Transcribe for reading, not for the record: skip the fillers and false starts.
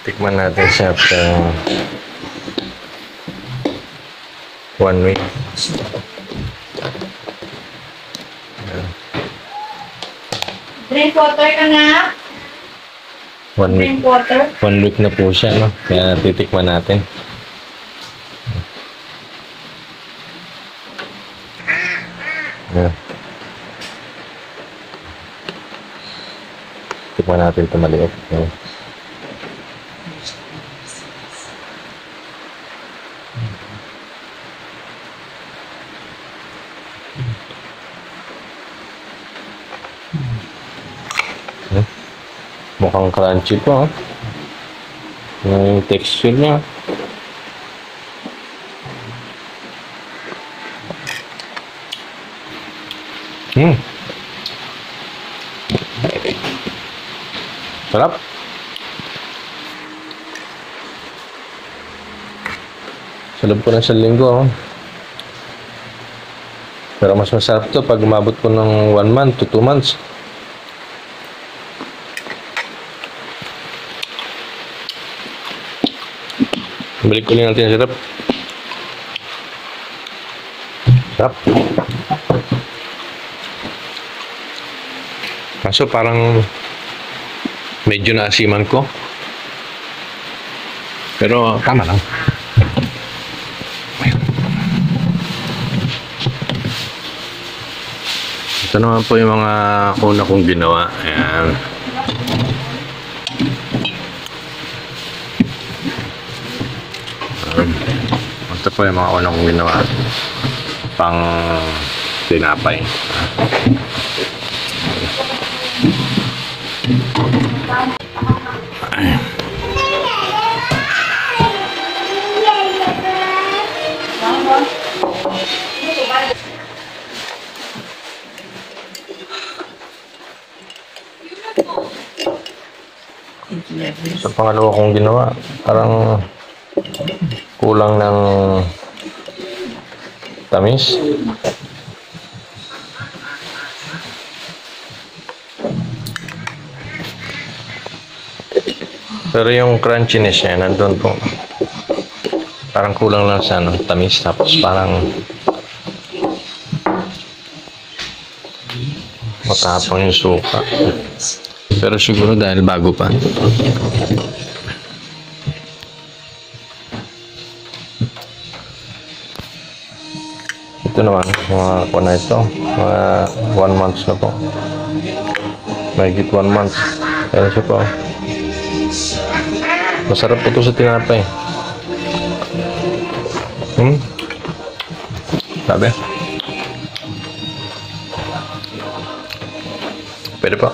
Tikman natin siya after 1 week. Drink water ka na? 1 week. Drink water? 1 week na po siya, no? Kaya titikman natin. Yeah. Tikman natin ito maliit. Yeah. Mukhang crunchy po, yung texture niya. Sarap. Sa loob po ng 1 linggo, pero mas masarap to pag umabot po ng 1 month to 2 months. Balik ulit natin ang sarap. Sarap. Kaso parang medyo naasiman ko. Pero tama lang. Ito naman po yung mga una kong ginawa. Ayan. Ito po yung mga una kong ginawa. Pang tinapay. Ay. Sa pangalawa kong ginawa, parang kulang ng tamis. Pero yung crunchiness niya, nandun po. Parang kulang lang sa tamis. Tapos parang matapang yung suka. Pero siguro dahil bago pa. Ito naman, mga kuha na ito. Mga 1 month na po. Mahigit 1 month. Kaya siya po. Masarap po ito sa tinapay. Sabi? Pwede po.